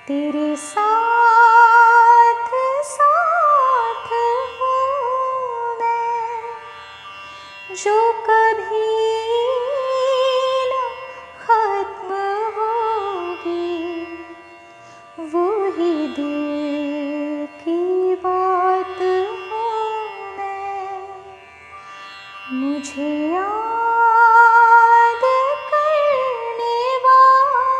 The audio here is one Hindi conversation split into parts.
तेरे साथ साथ हूँ मैं, जो कभी न खत्म होगी, वो ही दिल की बात हूँ मैं, मुझे याद करने वाले।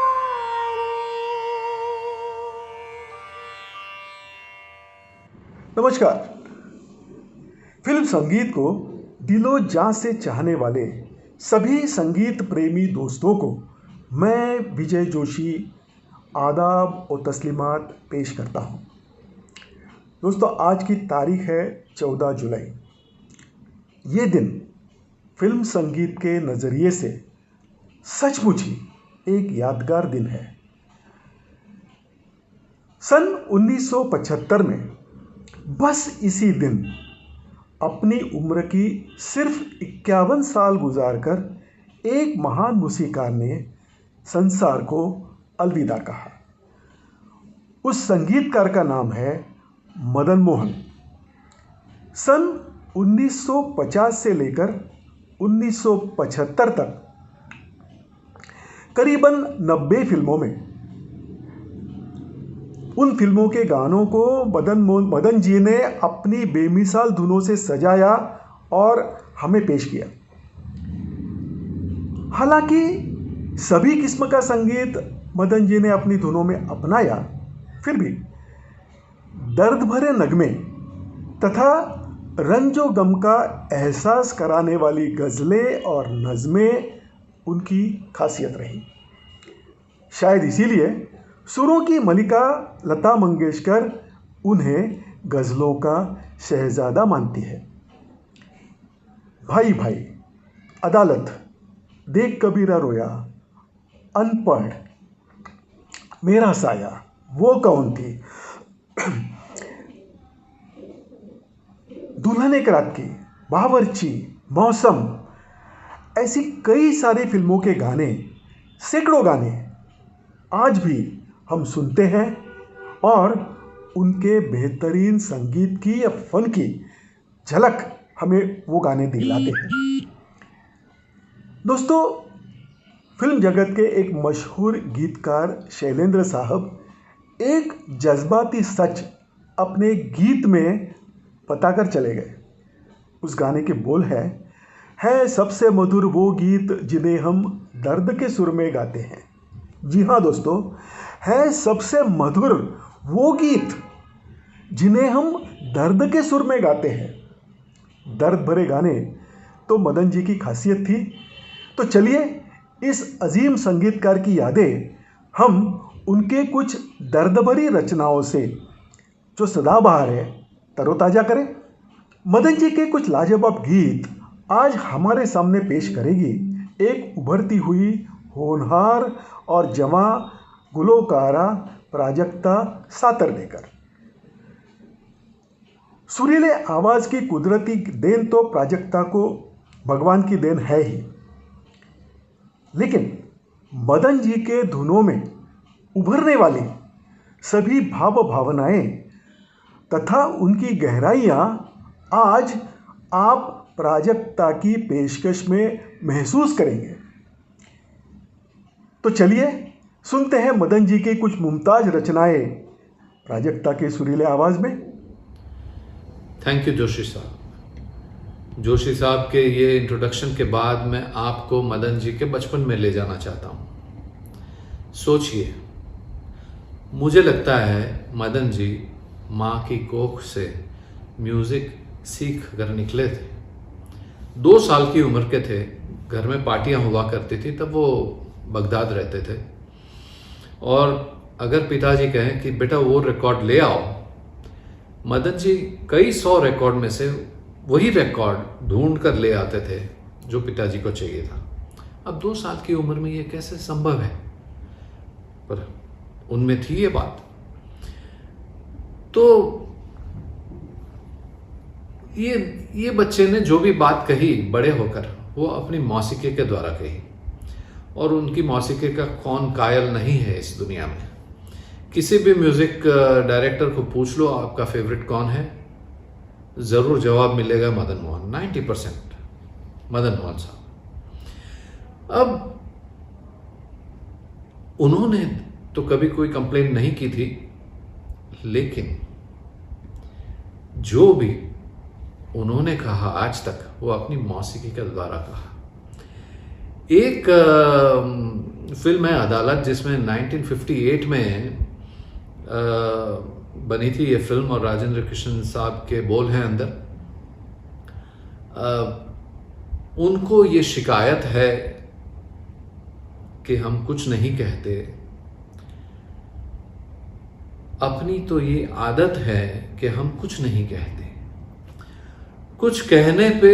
नमस्कार। फिल्म संगीत को दिलो जान से चाहने वाले सभी संगीत प्रेमी दोस्तों को मैं विजय जोशी आदाब और तस्लीमात पेश करता हूं। दोस्तों, आज की तारीख है 14 जुलाई। ये दिन फिल्म संगीत के नज़रिए से सचमुच ही एक यादगार दिन है। सन 1975 में बस इसी दिन अपनी उम्र की सिर्फ 51 साल गुजारकर एक महान मूसीकार ने संसार को अलविदा कहा। उस संगीतकार का नाम है मदन मोहन। सन 1950 से लेकर 1975 तक करीबन 90 फिल्मों में उन फिल्मों के गानों को मदन जी ने अपनी बेमिसाल धुनों से सजाया और हमें पेश किया। हालांकि सभी किस्म का संगीत मदन जी ने अपनी धुनों में अपनाया, फिर भी दर्द भरे नगमे तथा रंजो गम का एहसास कराने वाली गज़लें और नज़में उनकी खासियत रही। शायद इसीलिए सुरों की मलिका लता मंगेशकर उन्हें गज़लों का शहजादा मानती है। भाई भाई, अदालत, देख कबीरा रोया, अनपढ़, मेरा साया, वो कौन थी, दुल्हन एक रात की, बावर्ची, मौसम, ऐसी कई सारी फिल्मों के गाने, सैकड़ों गाने आज भी हम सुनते हैं और उनके बेहतरीन संगीत की या फन की झलक हमें वो गाने दिलाते हैं। दोस्तों, फिल्म जगत के एक मशहूर गीतकार शैलेंद्र साहब एक जज्बाती सच अपने गीत में बताकर चले गए। उस गाने के बोल है सबसे मधुर वो गीत जिन्हें हम दर्द के सुर में गाते हैं। जी हाँ दोस्तों, है सबसे मधुर वो गीत जिन्हें हम दर्द के सुर में गाते हैं। दर्द भरे गाने तो मदन जी की खासियत थी। तो चलिए इस अजीम संगीतकार की यादें हम उनके कुछ दर्द भरी रचनाओं से, जो सदाबहार है, तरोताज़ा करें। मदन जी के कुछ लाजवाब गीत आज हमारे सामने पेश करेगी एक उभरती हुई होनहार और जवां गुलकारा प्राजक्ता सातरदेकर। सुरीले आवाज की कुदरती देन तो प्राजक्ता को भगवान की देन है ही, लेकिन मदन जी के धुनों में उभरने वाली सभी भाव भावनाएं तथा उनकी गहराइयां आज आप प्राजक्ता की पेशकश में महसूस करेंगे। तो चलिए सुनते हैं मदन जी की कुछ मुमताज रचनाएं प्राजक्ता के सुरीले आवाज में। थैंक यू जोशी साहब। जोशी साहब के ये इंट्रोडक्शन के बाद मैं आपको मदन जी के बचपन में ले जाना चाहता हूँ। सोचिए, मुझे लगता है मदन जी माँ की कोख से म्यूज़िक सीख कर निकले थे। 2 साल की उम्र के थे, घर में पार्टियाँ हुआ करती थी, तब वो बगदाद रहते थे। और अगर पिताजी कहें कि बेटा वो रिकॉर्ड ले आओ, मदन जी कई 100 रिकॉर्ड में से वही रिकॉर्ड ढूंढ कर ले आते थे जो पिताजी को चाहिए था। अब 2 साल की उम्र में ये कैसे संभव है, पर उनमें थी ये बात। तो ये बच्चे ने जो भी बात कही बड़े होकर, वो अपनी मौसीकी के द्वारा कही। और उनकी मौसीकी का कौन कायल नहीं है इस दुनिया में। किसी भी म्यूजिक डायरेक्टर को पूछ लो आपका फेवरेट कौन है, जरूर जवाब मिलेगा मदन मोहन। 90% मदन मोहन साहब। अब उन्होंने तो कभी कोई कंप्लेंट नहीं की थी, लेकिन जो भी उन्होंने कहा आज तक वो अपनी मौसीकी के द्वारा कहा। एक फिल्म है अदालत, जिसमें 1958 में बनी थी ये फिल्म और राजेंद्र कृष्ण साहब के बोल हैं अंदर। उनको ये शिकायत है कि हम कुछ नहीं कहते, अपनी तो ये आदत है कि हम कुछ नहीं कहते, कुछ कहने पे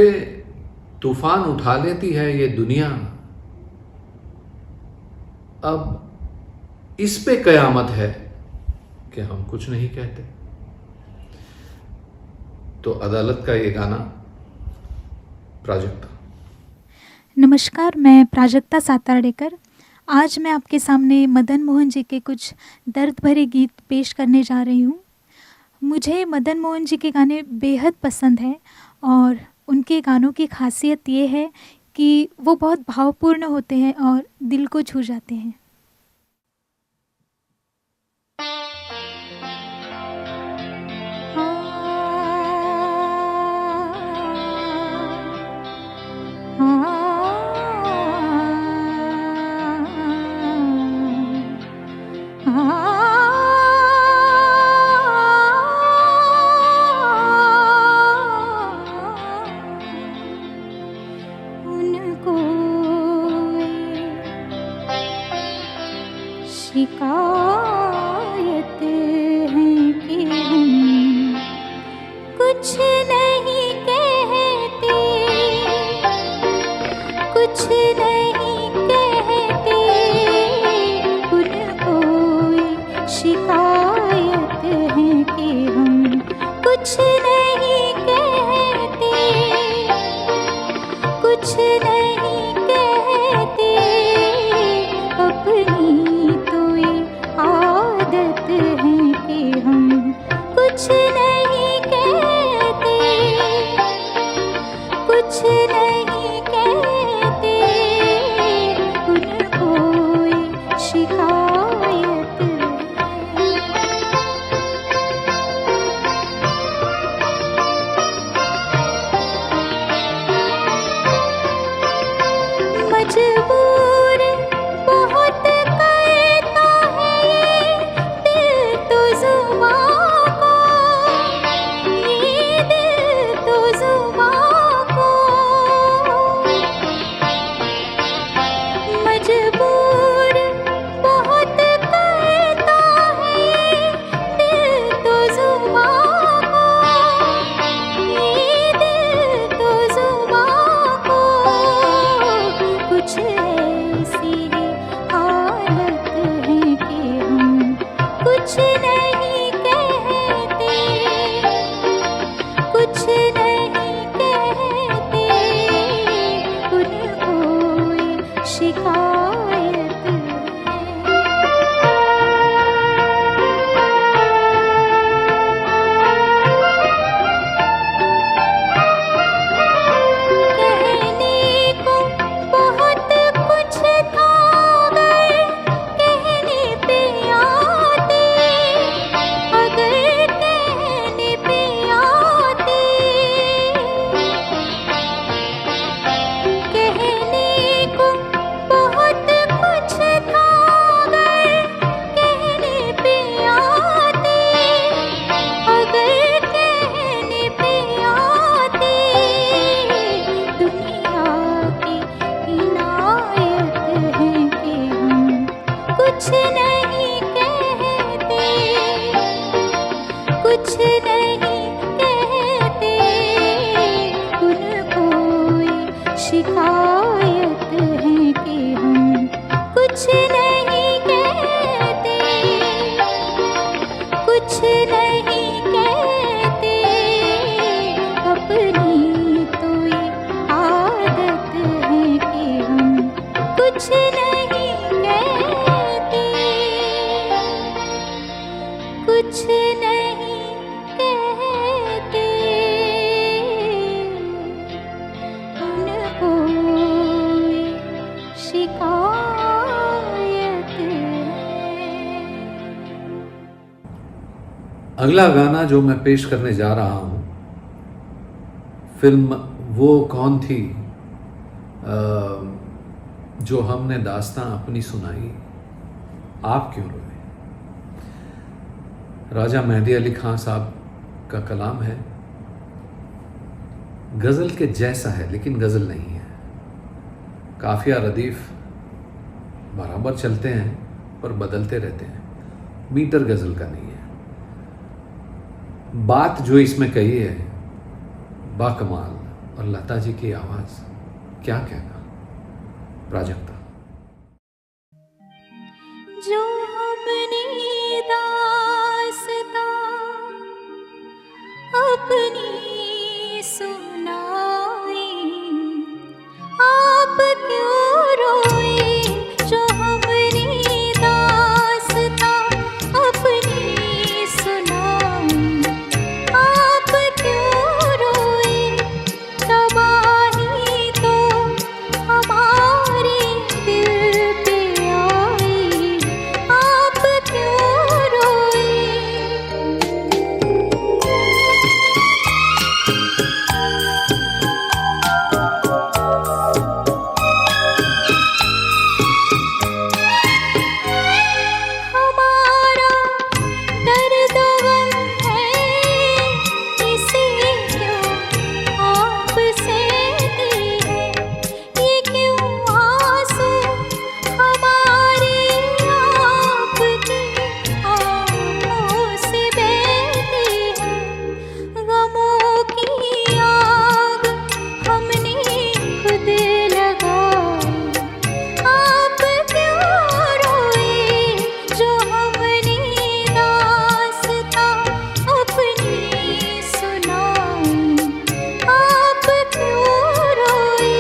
तूफान उठा लेती है ये दुनिया, अब इस पे कयामत है कि हम कुछ नहीं कहते। तो अदालत का ये गाना प्राजक्ता। नमस्कार, मैं प्राजक्ता सातारडेकर। आज मैं आपके सामने मदन मोहन जी के कुछ दर्द भरे गीत पेश करने जा रही हूँ। मुझे मदन मोहन जी के गाने बेहद पसंद हैं और उनके गानों की खासियत ये है कि वो बहुत भावपूर्ण होते हैं और दिल को छू जाते हैं। शिकायत है कि हम कुछ नहीं कहते, कुछ नहीं कहते, उनको शिकायत है कि हम कुछ नहीं कहते, कुछ नहीं कहते, अपनी आदत है कि हम कुछ नहीं कहते, कुछ नहीं कहते, उनको शिकायत है। मजबूर बहुत करता है ये दिल तो जुबां को, ये दिल तो जुबां को, मजबूर बहुत करता है ये दिल तो जुबां को, ये दिल तो जुबां को, कुछ ऐसी हालत है कि हम कुछ नहीं कहते, कुछ नहीं कहते, उनको शिकायत है। कहने को बहुत कुछ था अगर कहने पे आते, अगर कहने पे आते, कहने को बहुत कुछ था अगर कहने पे आते, अगर कहने पे आते, दुनिया की इनायत है कि हम कुछ नहीं कहते, कुछ नहीं कहते, उनको शिकायत है कि हम कुछ नहीं कहते, कुछ नहीं कहते, अपनी तो ये आदत है कि हम कुछ नहीं कहते। अगला गाना जो मैं पेश करने जा रहा हूँ, फिल्म वो कौन थी जो हमने दास्तां अपनी सुनाई, आप क्यों रोए। राजा मेहदी अली खां साहब का कलाम है। गज़ल के जैसा है लेकिन गज़ल नहीं है। काफिया रदीफ बराबर चलते हैं पर बदलते रहते हैं। मीटर गज़ल का नहीं है। बात जो इसमें कही है बाकमाल, और लता जी की आवाज़ क्या कहना। प्राजक्ता। जो हमने दास्तां अपनी सुनाई, आप क्यों रोए। जो हमने दास्तां अपनी सुनाई, आप क्यों रोए। तबाही तो हमारे दिल पे आई, आप क्यों रोए। हमारा दर्द गम है, इसे क्यों आप सहते हैं। ये क्यों आंसू हमारे आपकी आँखों से बहते हैं। गमों की आग हमने खुद लगाई, आप क्यों रोए। जो हमने दास्तां अपनी सुनाई, आप क्यों रोए।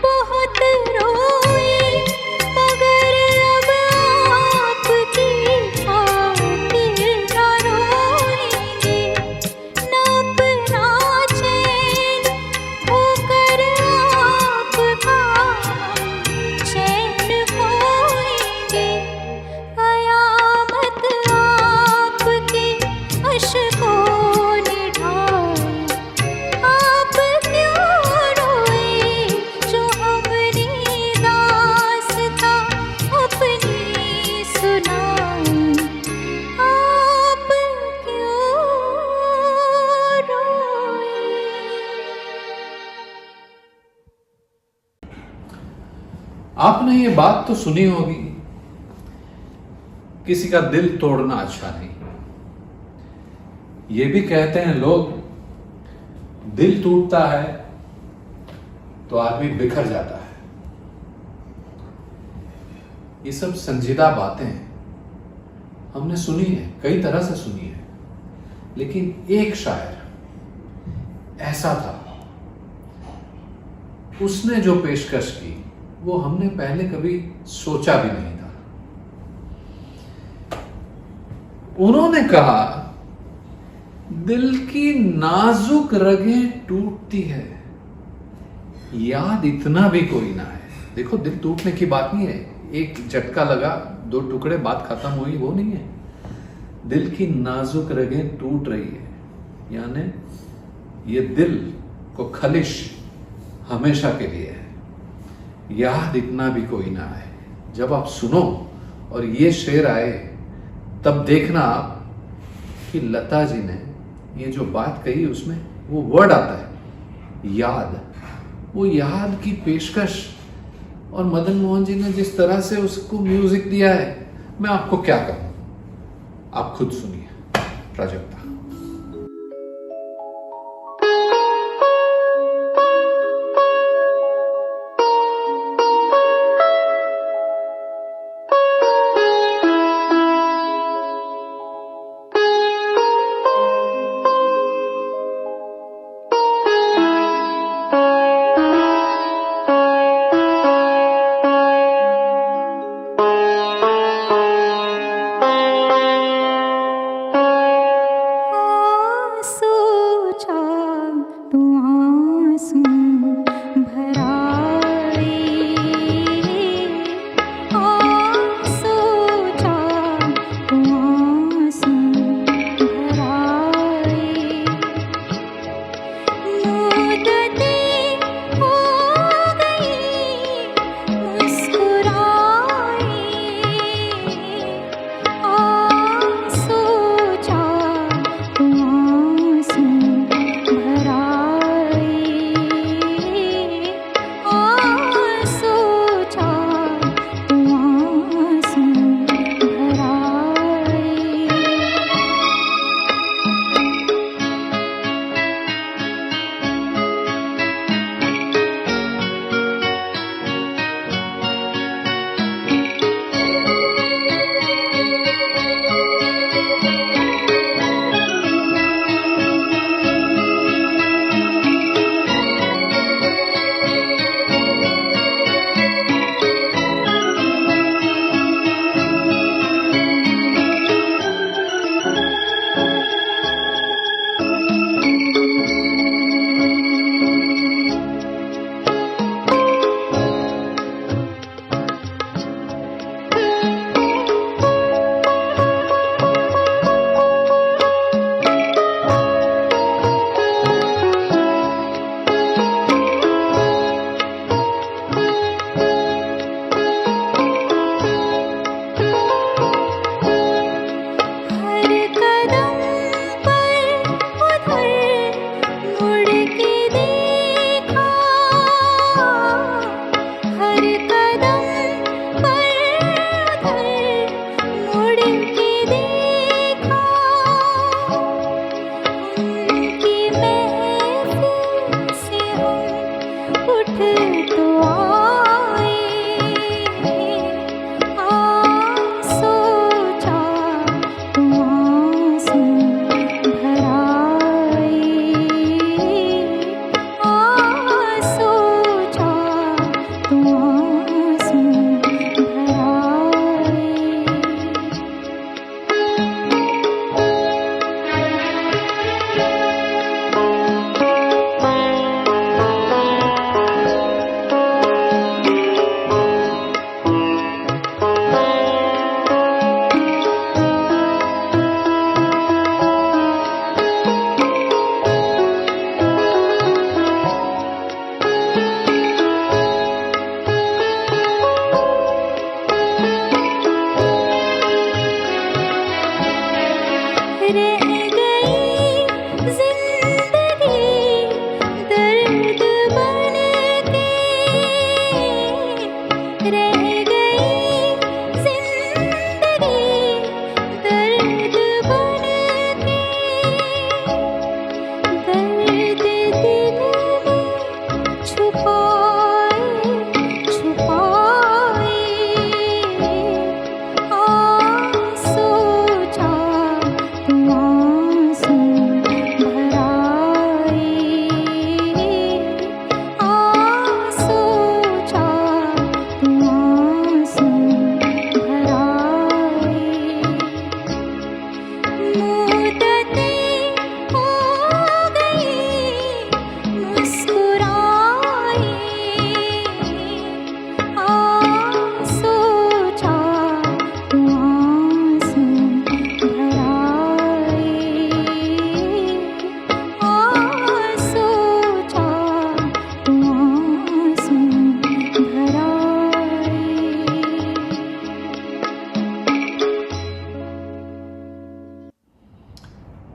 बहुत रोए मगर अब आपकी खातिर न रोएंगे। न अपना चैन होकर आपका चैन खोएंगे। कयामत आपके अश्कों ने ढाई, आप क्यों रोए। जो हमने दास्तां अपनी सुनाई, आप क्यों रोए। आपने ये बात तो सुनी होगी, किसी का दिल तोड़ना अच्छा नहीं। ये भी कहते हैं लोग, दिल टूटता है तो आदमी बिखर जाता है। ये सब संजीदा बातें हमने सुनी है, कई तरह से सुनी है, लेकिन एक शायर ऐसा था, उसने जो पेशकश की वो हमने पहले कभी सोचा भी नहीं था। उन्होंने कहा, दिल की नाजुक रगें टूटती है, याद इतना भी कोई ना है। देखो, दिल टूटने की बात नहीं है, एक झटका लगा, दो टुकड़े, बात खत्म हुई, वो नहीं है। दिल की नाजुक रगें टूट रही है, यानी ये दिल को खलिश हमेशा के लिए है, याद इतना भी कोई ना है। जब आप सुनो और ये शेर आए, तब देखना आप कि लता जी ने ये जो बात कही उसमें वो वर्ड आता है याद। वो याद की पेशकश, और मदन मोहन जी ने जिस तरह से उसको म्यूजिक दिया है, मैं आपको क्या कहूं, आप खुद सुनिए। प्राजक्ता।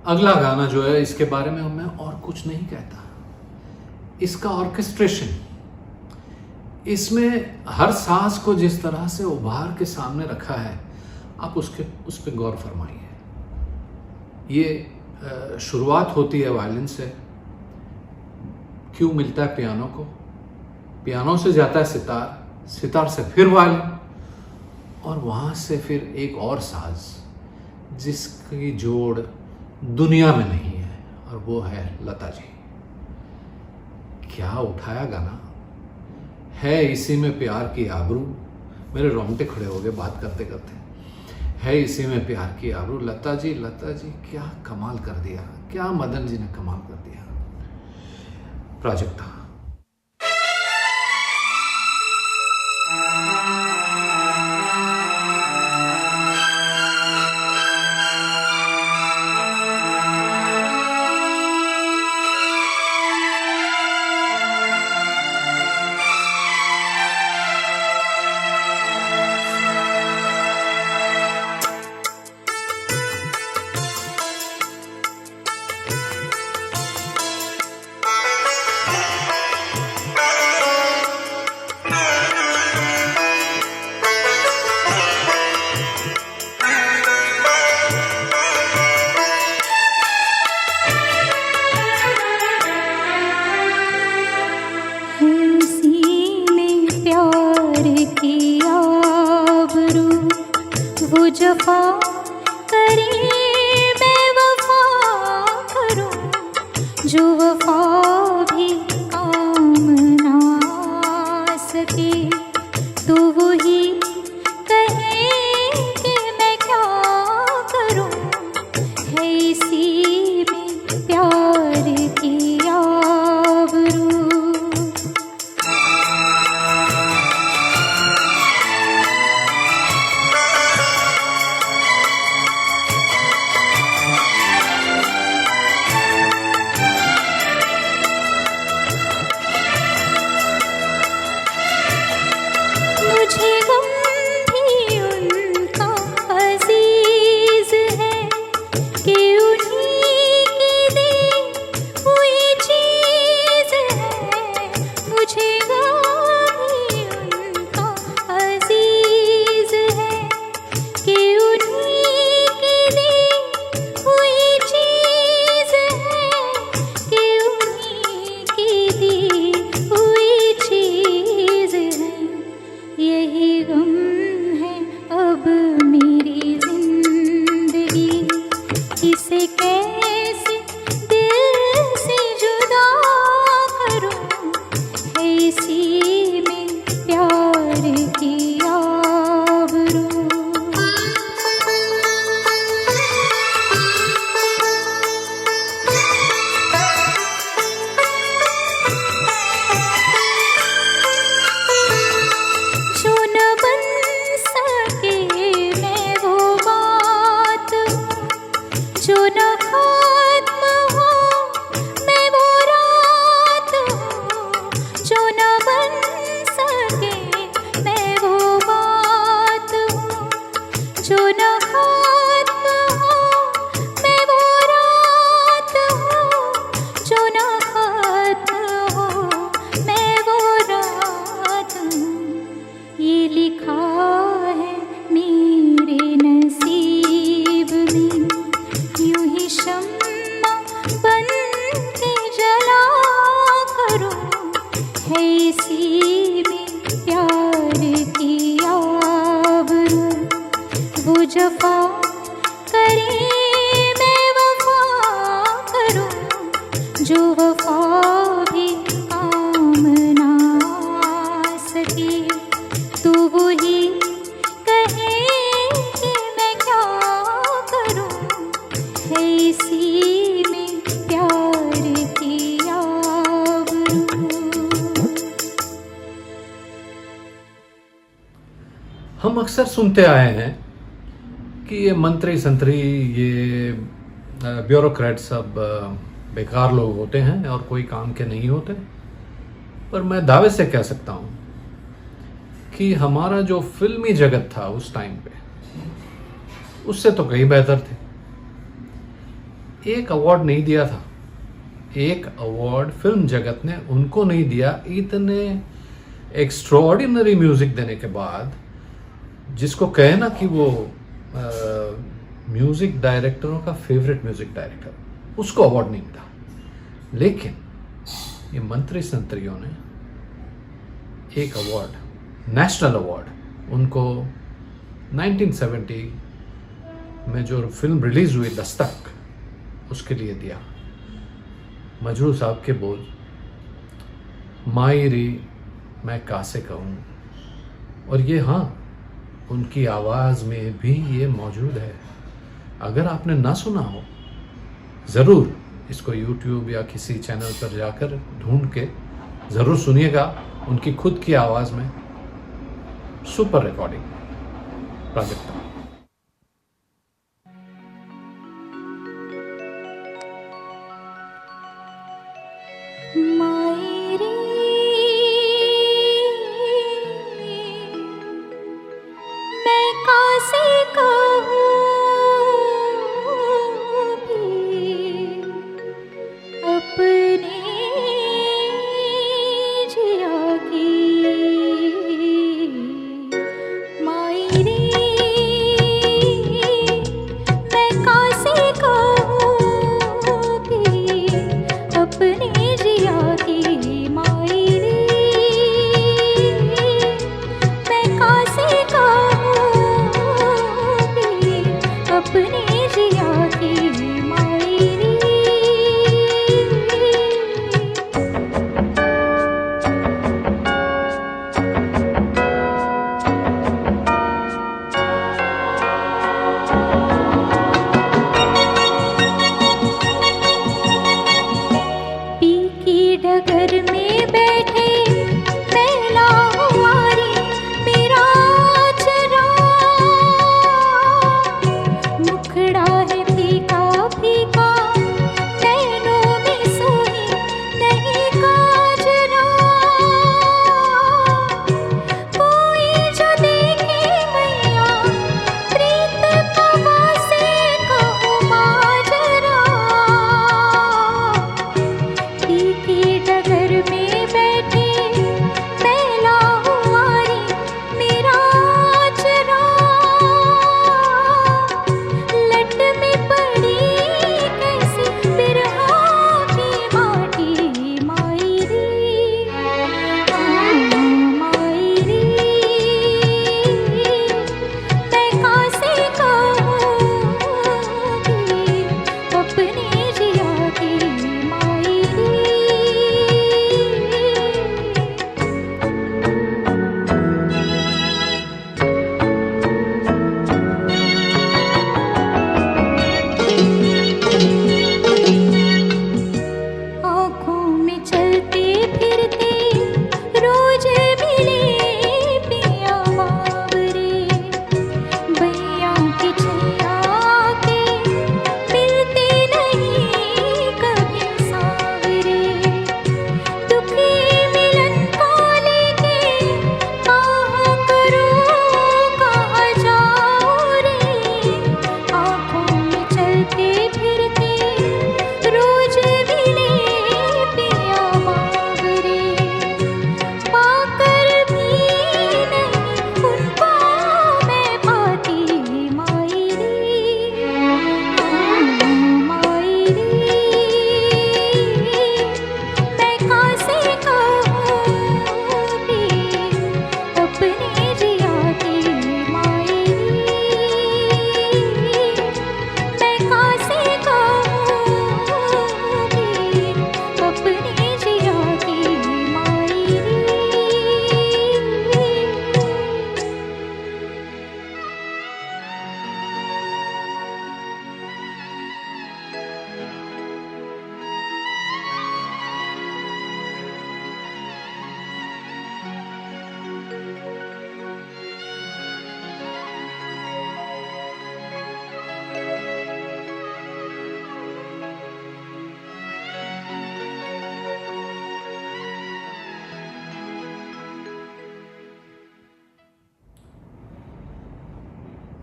अगला गाना जो है इसके बारे में मैं और कुछ नहीं कहता। इसका ऑर्केस्ट्रेशन, इसमें हर साज को जिस तरह से उभार के सामने रखा है, आप उस पर गौर फरमाइए। ये शुरुआत होती है वायलिन से, क्यों मिलता है पियानो को, पियानो से जाता है सितार, सितार से फिर वायलिन, और वहाँ से फिर एक और साज जिसकी जोड़ दुनिया में नहीं है, और वो है लता जी। क्या उठाया गाना है, इसी में प्यार की आबरू। मेरे रोंगटे खड़े हो गए बात करते करते। है इसी में प्यार की आबरू। लता जी क्या कमाल कर दिया, क्या मदन जी ने कमाल कर दिया। प्राजक्ता। वो जफा करे मैं वफा करूं, जो वफा भी काम ना आ सके, तो वही कहे कि मैं क्या करूं। है इसी में प्यार की आबरू। जफा करे मैं वफा करूं, जो वफा भी काम ना आ सके, तो वही कहे कि मैं क्या करूं। है इसी में प्यार की आबरू। हम अक्सर सुनते आए हैं कि ये मंत्री संतरी, ये ब्यूरोक्रेट सब बेकार लोग होते हैं और कोई काम के नहीं होते। पर मैं दावे से कह सकता हूँ कि हमारा जो फिल्मी जगत था उस टाइम पे, उससे तो कहीं बेहतर थे। एक अवार्ड नहीं दिया था, एक अवार्ड फिल्म जगत ने उनको नहीं दिया, इतने एक्स्ट्राऑर्डिनरी म्यूजिक देने के बाद, जिसको कहे ना कि वो म्यूजिक डायरेक्टरों का फेवरेट म्यूजिक डायरेक्टर, उसको अवार्ड नहीं मिला। लेकिन ये मंत्री संतरियों ने एक अवार्ड, नेशनल अवार्ड, उनको 1970 में जो फिल्म रिलीज हुई दस्तक, उसके लिए दिया। मजरू साहब के बोल, मायरी मैं कासे कहूँ, और ये हाँ, उनकी आवाज़ में भी ये मौजूद है। अगर आपने ना सुना हो, ज़रूर इसको YouTube या किसी चैनल पर जाकर ढूंढ के ज़रूर सुनिएगा, उनकी खुद की आवाज़ में सुपर रिकॉर्डिंग। प्राजक्ता। मायरे मैं कासे कहूँ भी अपने जिया की। मायरे मैं कासे कहूँ भी अपने जिया की। मायरे मैं कासे कहूँ भी अपने जिया की। मायरे पी की डगर में बैठे पहला हुआरी मेरा चरा। मुखड़ा है फीका फीका, नैनों में सोई नहीं काजरा। कोई जो देखे मैया प्रीत कवा से कहूँ माजरा। पी की डगर में बैठे पहला हुआरी मेरा चरा। लट में पड़ी कैसी बिरहा की माटी। मायरी मायरी मैं कासे कहूँ भी अपने जिया की। मायरी आँखों में चलते फिरते रोज मिले पिया बावरे। भैया की छैया के मिलते नहीं कभी सावरे। दुखी मिलन को लेके कहाँ करूँ कहाँ जाऊँ रे। आँखों में चलते फिरते रोज मिले पिया बावरे। पाकर भी नहीं उनको मैं पाती। मायरी मायरी मैं कासे कहूँ भी अपने जिया की। मायरी मैं कासे कहूँ भी अपने जिया की। मायरी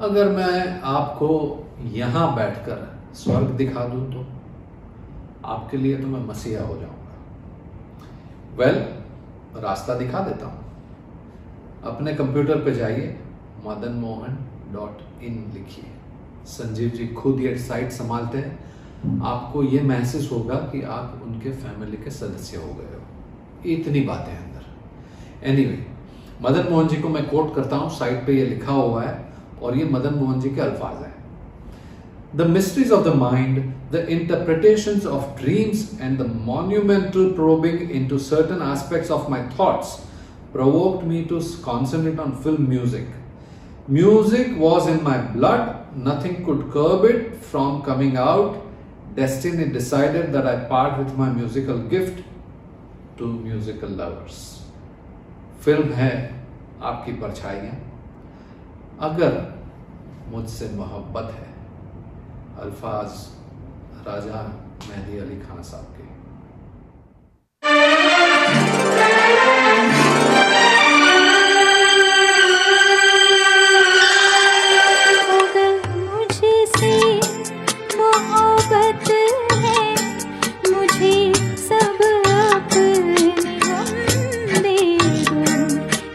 अगर मैं आपको यहाँ बैठकर स्वर्ग दिखा दूं तो आपके लिए तो मैं मसीहा हो जाऊंगा। रास्ता दिखा देता हूं। अपने कंप्यूटर पे जाइए, madanmohan.in लिखिए। संजीव जी खुद ये साइट संभालते हैं। आपको ये महसूस होगा कि आप उनके फैमिली के सदस्य हो गए हो। इतनी बातें हैं अंदर। एनीवे, मदन मोहन जी को मैं कोट करता हूं, साइट पे ये लिखा हुआ है और ये मदन मोहन जी के अल्फाज हैं। The mysteries of the mind, the interpretations of dreams, and the monumental probing into certain aspects of my thoughts provoked me to concentrate on film music. Music was in my blood, nothing could curb it from coming out. Destiny decided that I part with my musical gift to musical lovers. Film है आपकी परछाइयाँ, अगर मुझसे मोहब्बत है। अल्फाज राजा मेहदी अली खान साहब के। अगर मुझसे मोहब्बत है, मुझे सब अपने गम दे दो।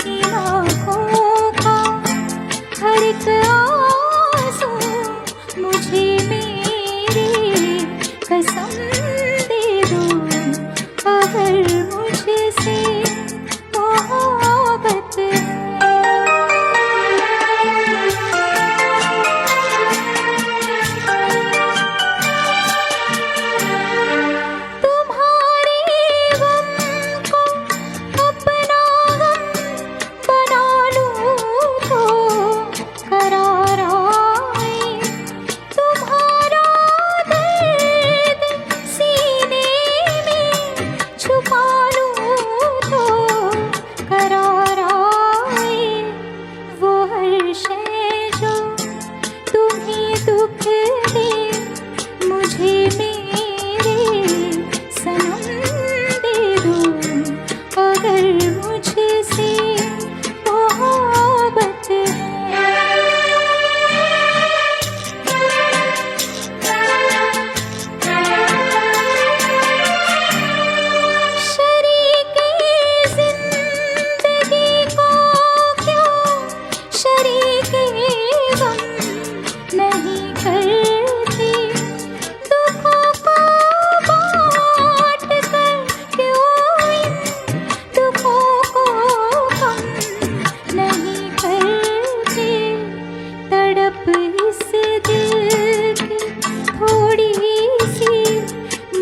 इन आँखों का हर एक आंसू मुझे मेरी कसम दे दो। अगर मुझसे मोहब्बत है। तुम्हारे गम को अपना गम बना लूं तो करार आए। तुम्हारा दर्द सीने में छुपा लूं तो करार आए। वो हर शय जो तुम्हें दुख दे, मुझे मेरे सनम दे दो। अगर मुझसे मोहब्बत शरीके जिंदगी को क्यों शरीके गम नहीं करती। दुखों को बांट कर क्यों इन दुखों को कम नहीं करती। तड़प इस दिल की थोड़ी सी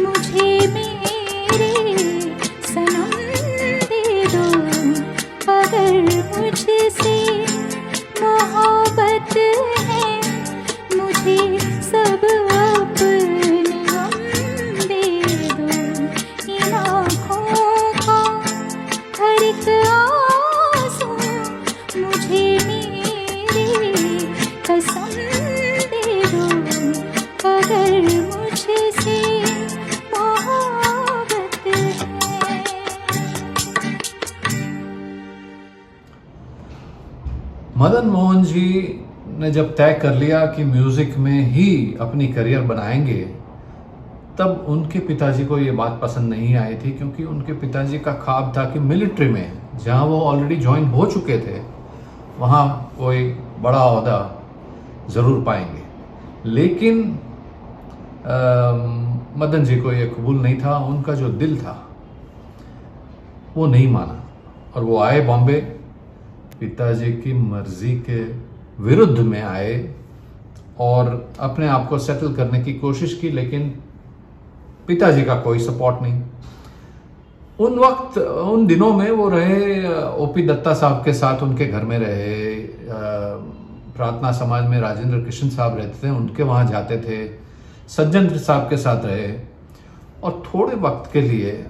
मुझे मेरे सनम दे दो। अगर मुझसे मोहब्बत है, मुझे सब अपने गम दे दो। इन आँखों का हर एक आंसू मुझे मेरी कसम दे दो। अगर मुझसे मोहब्बत है। मदन मोहन जी ने जब तय कर लिया कि म्यूजिक में ही अपनी करियर बनाएंगे, तब उनके पिताजी को ये बात पसंद नहीं आई थी, क्योंकि उनके पिताजी का ख्वाब था कि मिलिट्री में, जहां वो ऑलरेडी ज्वाइन हो चुके थे, वहां वो एक बड़ा ओहदा ज़रूर पाएंगे। लेकिन मदन जी को ये कबूल नहीं था। उनका जो दिल था वो नहीं माना और वो आए बॉम्बे। पिताजी की मर्जी के विरुद्ध में आए और अपने आप को सेटल करने की कोशिश की, लेकिन पिताजी का कोई सपोर्ट नहीं। उन दिनों में वो रहे ओपी दत्ता साहब के साथ, उनके घर में रहे। प्रार्थना समाज में राजेंद्र कृष्ण साहब रहते थे, उनके वहाँ जाते थे। सज्जन साहब के साथ रहे और थोड़े वक्त के लिए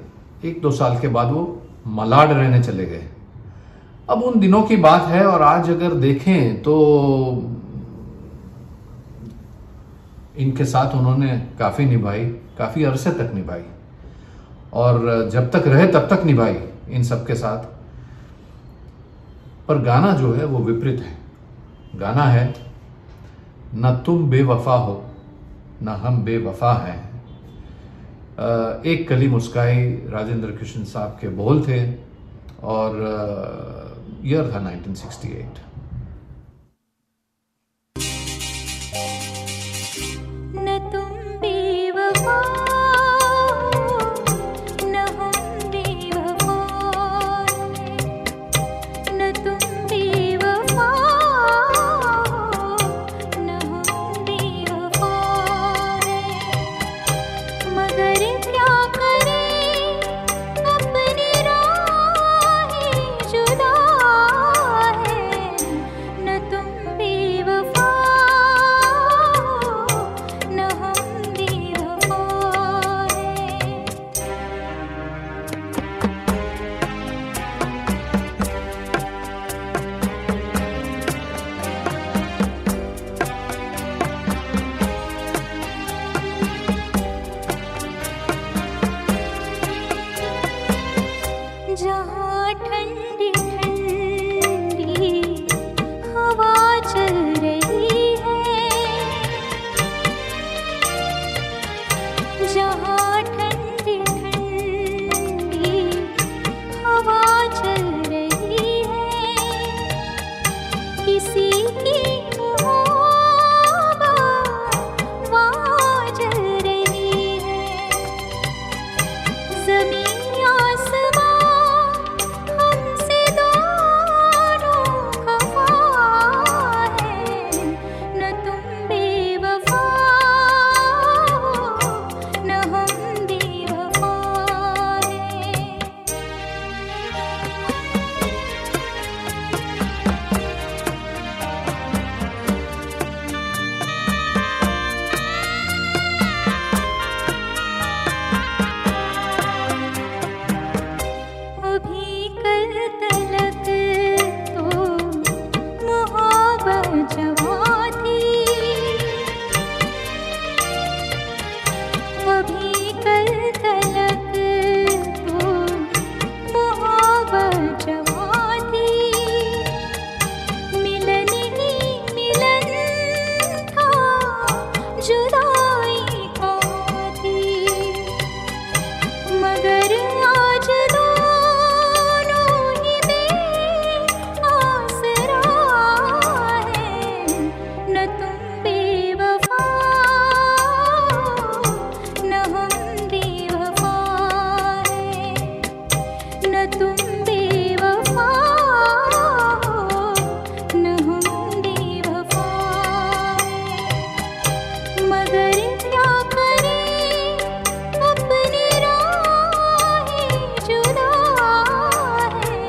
1-2 साल के बाद वो मलाड रहने चले गए। अब उन दिनों की बात है और आज अगर देखें तो इनके साथ उन्होंने काफ़ी निभाई, काफ़ी अरसे तक निभाई और जब तक रहे तब तक निभाई इन सब के साथ। पर गाना जो है वो विपरीत है। गाना है न तुम बेवफा हो ना हम बेवफा हैं। एक कली मुस्काई राजेंद्र कृष्ण साहब के बोल थे और ईयर था 1968। न तुम बेवफा न हम बेवफा, न तुम बेवफा न हम बेवफा, मगर क्या करें अपनी राहें जुदा है, न तुम बेवफा न हम बेवफा है। जहाँ ठंडी ठंडी हवा चल रही है, जहाँ ठंडी ठंडी हवा चल रही है, किसी की मोहब्बत वहाँ जल रही है। ज़मीन आसमां हमसे दोनों खफा है, न तुम बेवफा न हम बेवफा है। अभी कल तलक तो मोहब्बत जवां थी, अभी कल तलक तो मोहब्बत जवां थी, मिलन ही मिलन था, जुदाई कहाँ थी, मगर आज दोनों ही बेआसरा हैं, न तुम बेवफा न हम बेवफा हैं, न तुम बेवफा न हम बेवफा हैं, मगर क्या करें अपनी राहें जुदा है,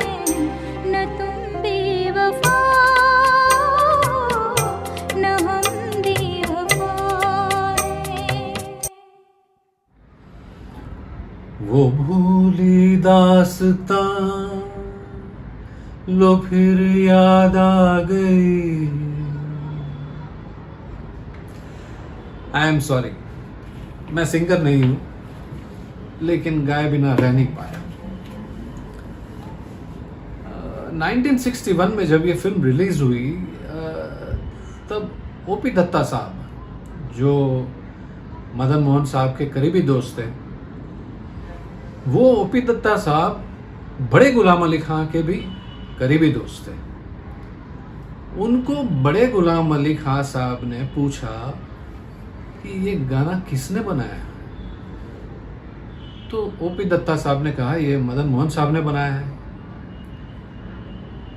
न तुम बेवफा न हम बेवफा हैं। वो भूली दास्तां लो फिर याद आ गई। आई एम सॉरी, मैं सिंगर नहीं हूं, लेकिन गाए बिना रह नहीं पाया। 1961 में जब ये फिल्म रिलीज हुई, तब ओपी दत्ता साहब, जो मदन मोहन साहब के करीबी दोस्त थे, वो ओपी दत्ता साहब बड़े गुलाम अली खां के भी करीबी दोस्त थे। उनको बड़े गुलाम अली खां साहब ने पूछा कि ये गाना किसने बनाया, तो ओपी दत्ता साहब ने कहा ये मदन मोहन साहब ने बनाया है।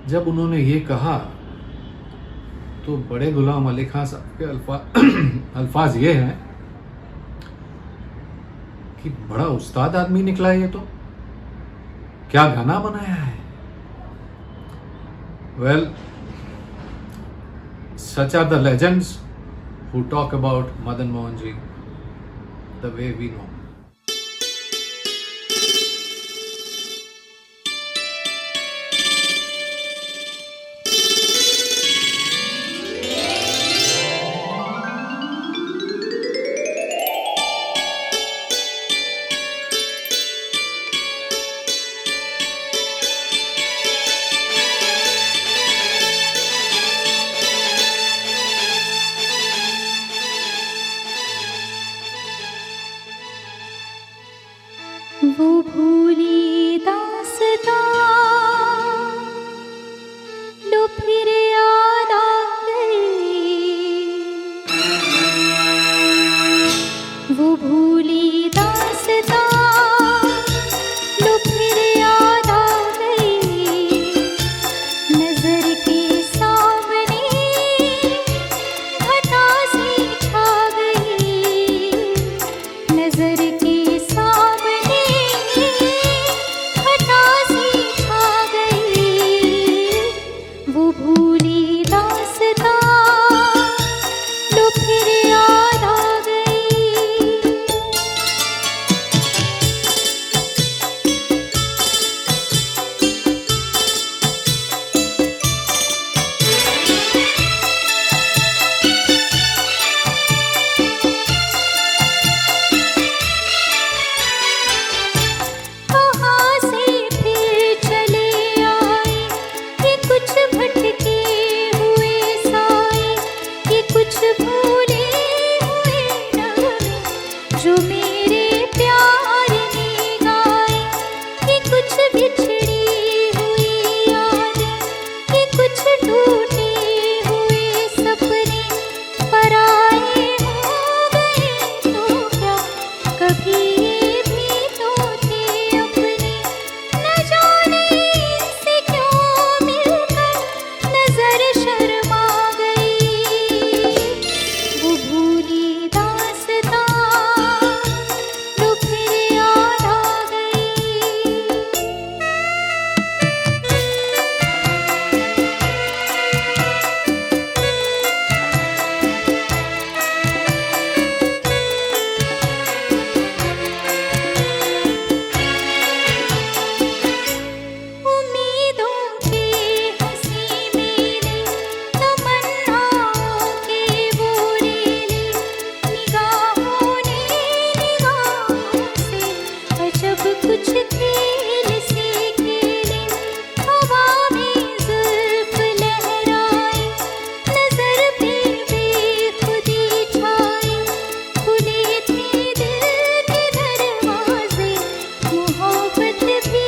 जब उन्होंने ये कहा तो बड़े गुलाम अली खां साहब के अल्फाज ये हैं कि बड़ा उस्ताद आदमी निकला ये, तो क्या गाना बनाया है। Well, such are the legends who talk about Madan Mohan ji the way we know. वो भूली दास्तां लो फिर याद आ गई, वो भूली दास्तां लो फिर याद आ गई। नजर के सामने घटा सी छा गई, नजर के सामने घटा सी छा गई। वो भूली दास्तां लो फिर याद आ गई। कहाँ से फिर चले आए ये कुछ भटके हुए साए, ये कुछ भूले हुए नगमे जो मेरे प्यार ने गाए। ये कुछ बिछड़ी हुई यादें, ये कुछ टूटे हुए सपने पराए हो गए तो क्या, कभी ये भी तो थे अपने। न जाने इनसे क्यों मिलकर नजर शर्मा गई। वो भूली दास्तां लो फिर याद आ गई। उम्मीदों के हंसी मेले, तमन्नाओं के वो रेले, निगाहों ने निगाहों से अजब कुछ खेल से खेले। हवा में जुल्फ लहराए, नजर पे बेखुदी छाए। खुले थे दिल के दरवाजे, मोहब्बत भी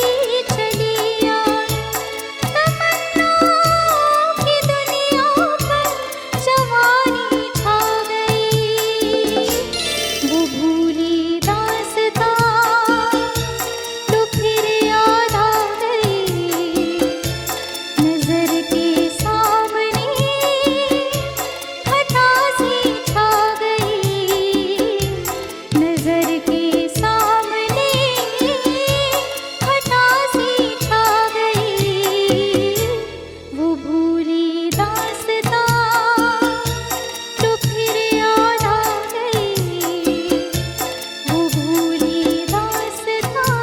चली आई। तमन्नाओं की दुनिया पर जवानी छा गई। वो भूली दास्तां लो फिर याद आ गई। नजर के सामने घटा सी छा गई, नजर के सामने घटा सी छा गई। वो भूली दास्तां लो फिर याद आ गई, वो भूली दास्तां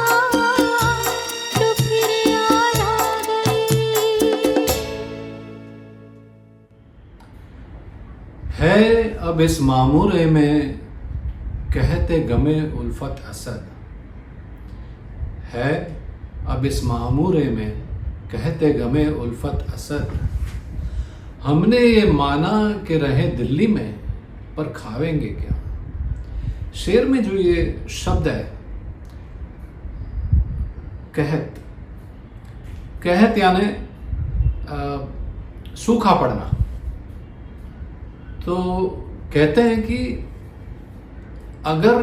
लो फिर याद आ गई। है अब इस मामूरे में कहते गमे उल्फत असद, है अब इस मामूरे में कहते गमे उल्फत असद। हमने ये माना कि रहे दिल्ली में पर खावेंगे क्या। शेर में जो ये शब्द है कहत, कहत यानी सूखा पड़ना। तो कहते हैं कि अगर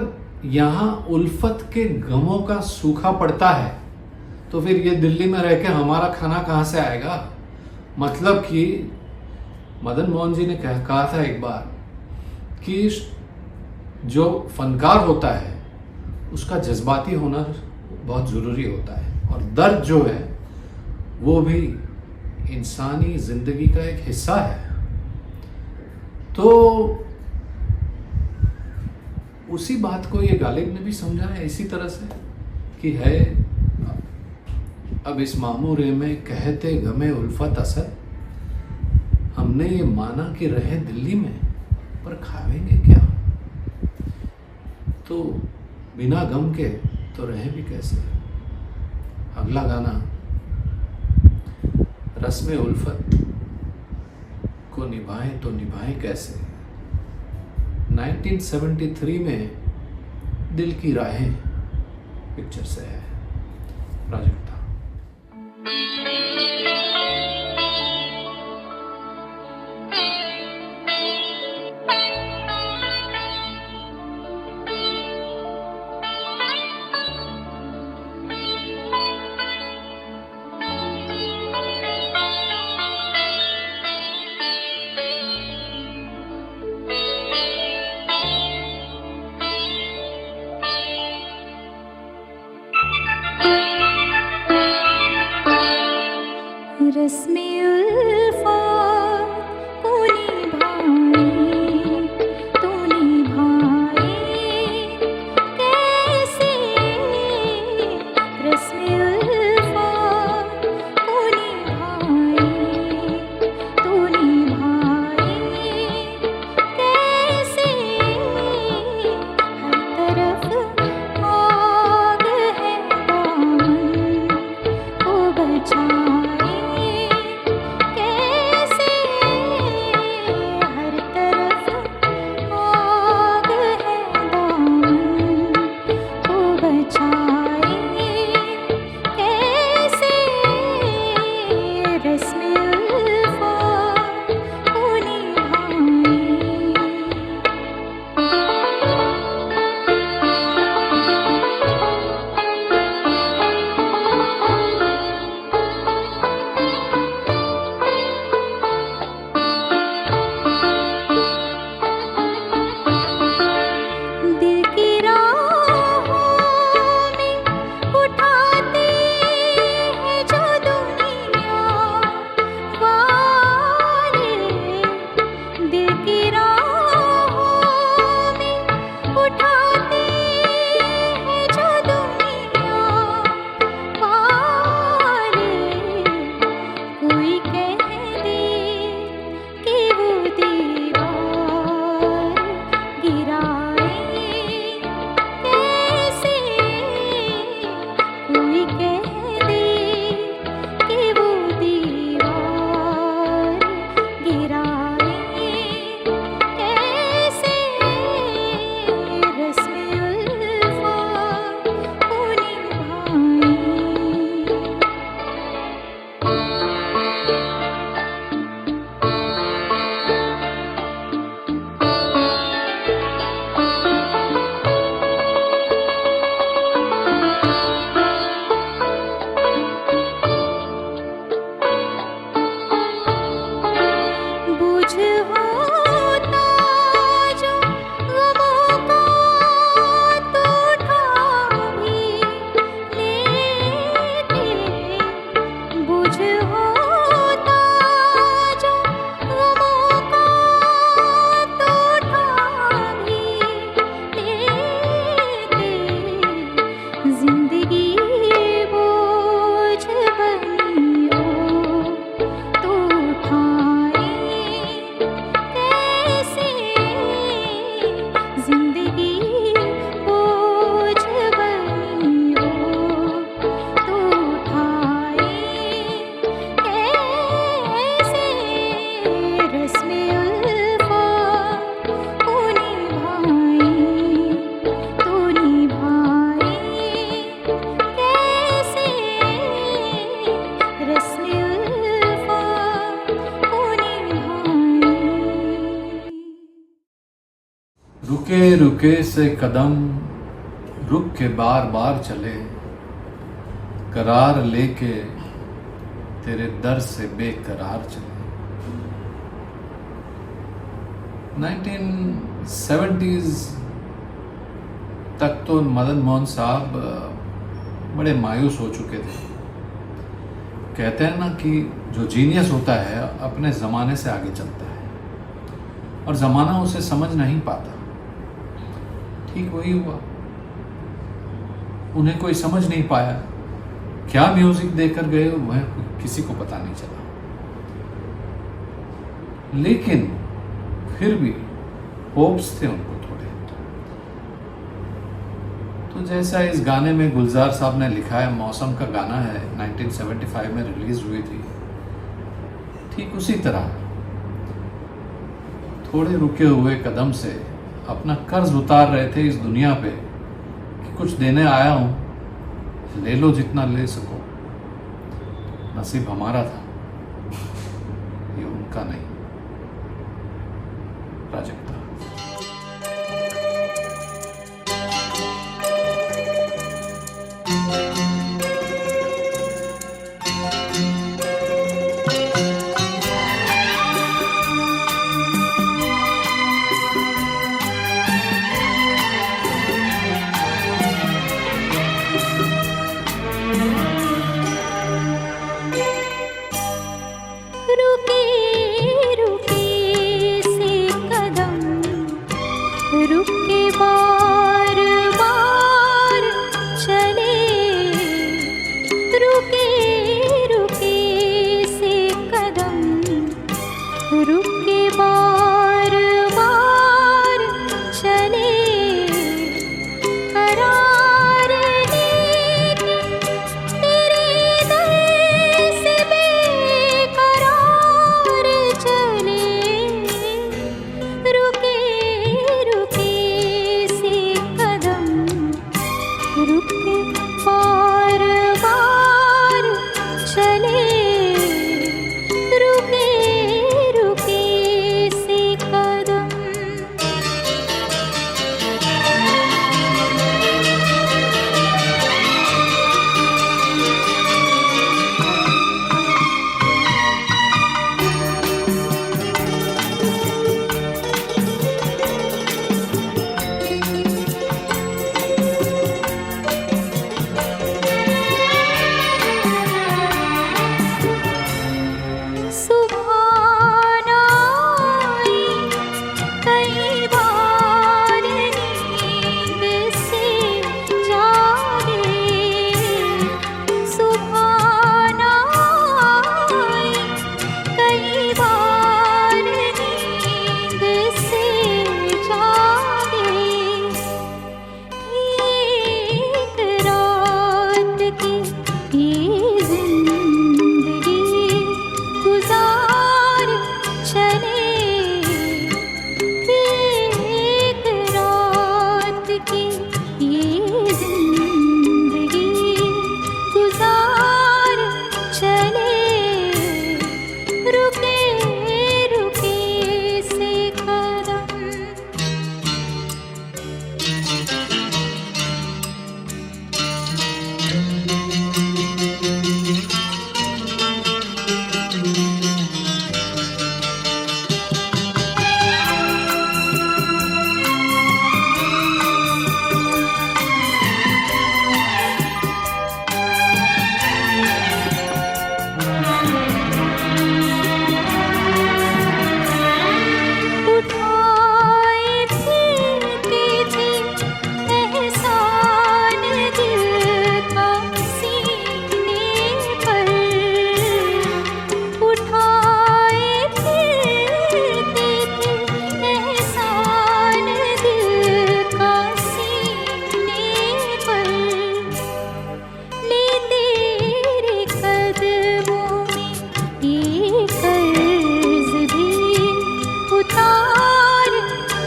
यहाँ उल्फत के गमों का सूखा पड़ता है तो फिर ये दिल्ली में रह के हमारा खाना कहाँ से आएगा। मतलब कि मदन मोहन जी ने कहा था एक बार कि जो फनकार होता है उसका जज्बाती होना बहुत ज़रूरी होता है, और दर्द जो है वो भी इंसानी ज़िंदगी का एक हिस्सा है। तो उसी बात को ये गालिब ने भी समझा है इसी तरह से कि है अब इस मामूरे में कहते गमे उल्फत असर। हमने ये माना कि रहे दिल्ली में पर खावेंगे क्या। तो बिना गम के तो रहे भी कैसे। अगला गाना रस्म उल्फत को निभाएं तो निभाएं कैसे। 1973 में दिल की राहें पिक्चर से है प्राजक्ता। रस्मे उल्फत को निभाए तो निभाए कैसे, रस्मे उल्फत को निभाए तो निभाए कैसे, हर तरफ आग है दामन को बचाए कैसे, हर तरफ आग है दामन को बचाए कैसे, रस्मे उल्फत को निभाए। दिल की राहों में उठाते हैं जो दुनिया वाले, दिल की राहों में उठाते हैं जो दुनिया वाले, कोई कह दे कि वो दीवार गिराए कैसे, कोई कह दे कि वो दीवार गिराए कैसे, रस्मे उल्फत को निभाए। बोझ होता जो गमों का तो उठा भी लेते, बोझ होता जो गमों का तो उठा भी लेते, जिंदगी बोझ बनी हो तो उठाए कैसे, जिंदगी बोझ बनी हो तो उठाए कैसे, रस्मे उल्फत को निभाए तो निभाए कैसे, रस्मे उल्फत को निभाए। रुके रुके से कदम रुक के बार बार चले, करार लेके तेरे दर से बेकरार चले। 1970s तक तो मदन मोहन साहब बड़े मायूस हो चुके थे। कहते हैं ना कि जो जीनियस होता है अपने ज़माने से आगे चलता है और ज़माना उसे समझ नहीं पाता। ठीक वही हुआ, उन्हें कोई समझ नहीं पाया, क्या म्यूजिक देकर गए वह किसी को पता नहीं चला। लेकिन फिर भी होप्स थे उनको थोड़े। तो जैसा इस गाने में गुलजार साहब ने लिखा है, मौसम का गाना है, 1975 में रिलीज हुई थी, ठीक उसी तरह थोड़े रुके हुए कदम से अपना कर्ज उतार रहे थे इस दुनिया पे कि कुछ देने आया हूँ ले लो जितना ले सको, नसीब हमारा था, ये उनका नहीं। प्राजक्ता। रुके रुके से कदम, रुके बार बार चले, रुके रुके से कदम, रुके बार बार चले, करार लेके तेरे दर से बेकरार चले, रुके रुके से कदम, रुके बार बार चले, रुके रुके से कदम। सुभान आई कई बार नींद से जागे, सुभान आई कई बार नींद से जागे, एक रात की ये जिंदगी गुजार चले, एक रात की ये जिंदगी गुजार चले, रुके रुके से कदम। उठाए फिरते थे एहसान दिल का सीने पर, उठाए फिरते थे एहसान दिल का सीने पर, ले तेरे कदमों में ये कर्ज भी उतार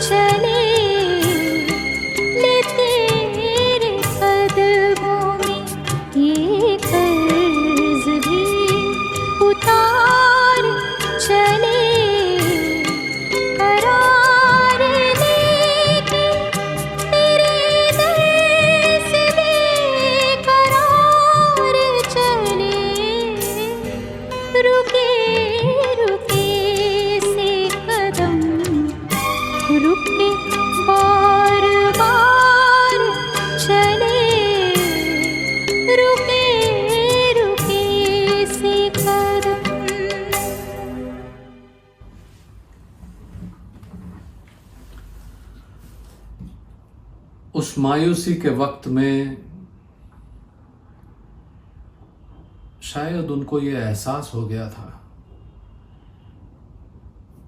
चले, ले तेरे कदमों में ये कर्ज भी उतार चले, करार लेके तेरे दर से बेकरार चले, रुके रुके से कदम, रुके बार बार चले, रुके रुके से कदम। उस मायूसी के वक्त में शायद उनको ये एहसास हो गया था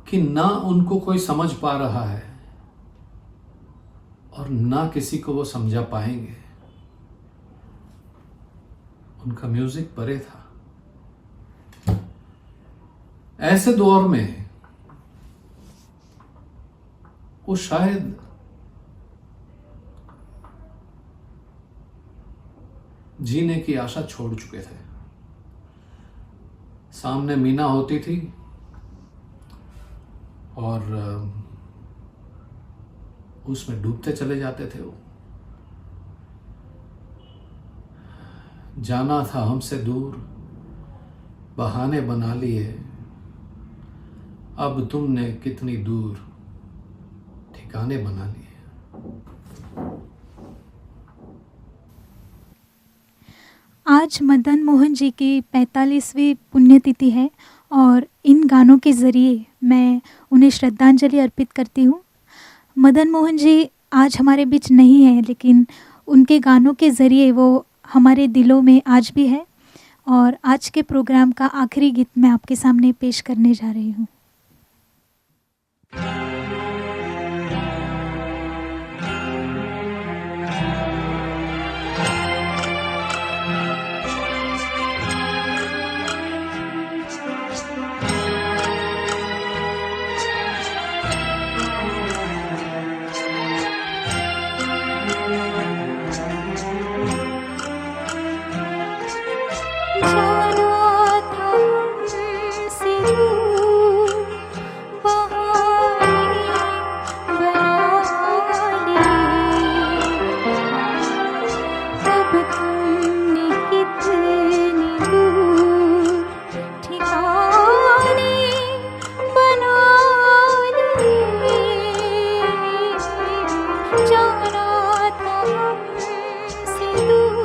कि ना उनको कोई समझ पा रहा है और ना किसी को वो समझा पाएंगे। उनका म्यूजिक परे था। ऐसे दौर में वो शायद जीने की आशा छोड़ चुके थे। सामने मीना होती थी और उसमें डूबते चले जाते थे वो। जाना था हमसे दूर, बहाने बना लिए, अब तुमने कितनी दूर ठिकाने बना लिए। आज मदन मोहन जी की 45वीं पुण्यतिथि है और इन गानों के ज़रिए मैं उन्हें श्रद्धांजलि अर्पित करती हूँ। मदन मोहन जी आज हमारे बीच नहीं है, लेकिन उनके गानों के ज़रिए वो हमारे दिलों में आज भी है। और आज के प्रोग्राम का आखिरी गीत मैं आपके सामने पेश करने जा रही हूँ। जाना था हमसे दूर, बहाने बना लिए, अब तुमने कितनी दूर ठिकाने बना लिए। जाना था हमसे दूर।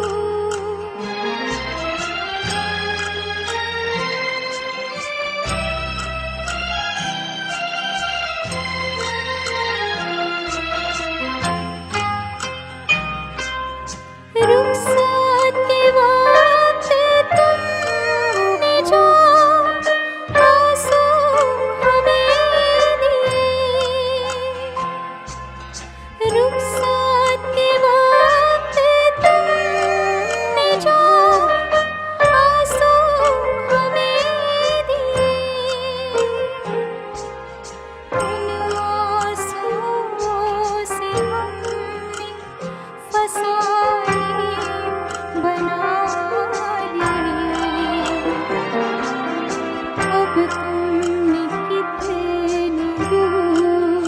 रुखसत के वक्त तुमने जो आंसू हमें दिए, रुखसत के वक्त तुमने जो आंसू हमें दिए, उन आंसुओं से हमने फसाने बना लिए। अब तुमने कितनी दूर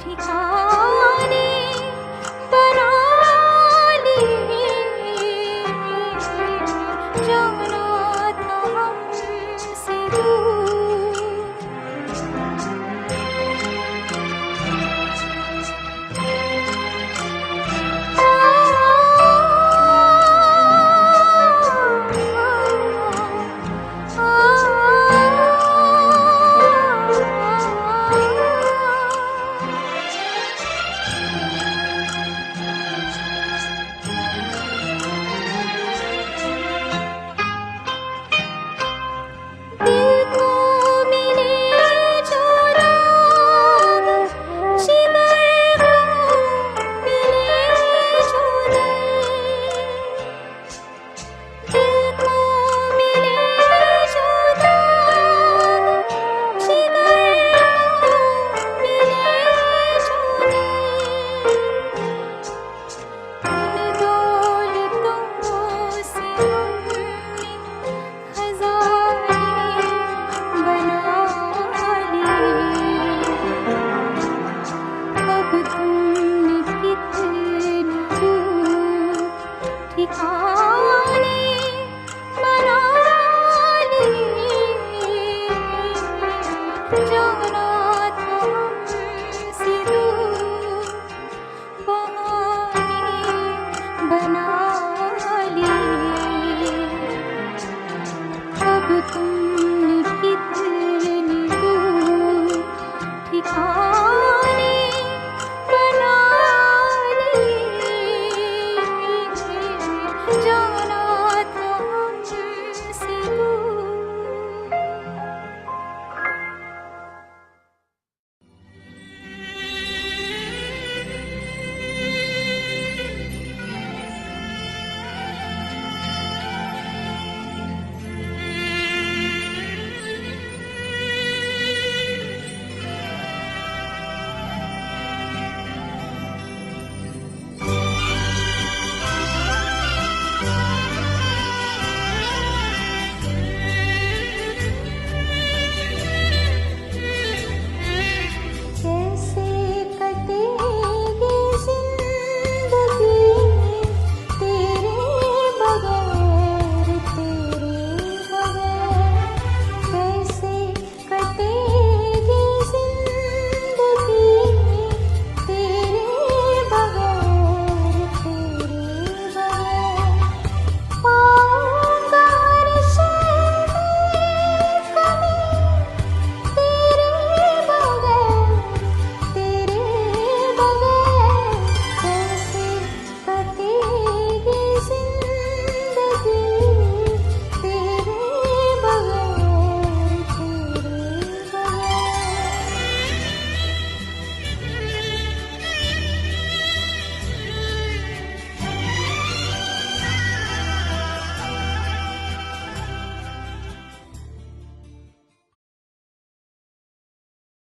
ठिकाने बना लिए। जाना था हमसे दूर। दिल को मिले जो दाग, जिगर को मिले जो दर्द, दिल को मिले जो दाग, जिगर को मिले जो दर्द, उन दौलतों से हमने खजाने बना लिए। अब तुमने कितनी दूर ठिकाने बना लिए। जाना था हमसे दूर, बहाने बना लिए। अब तुमने कितनी दूर ठिकाने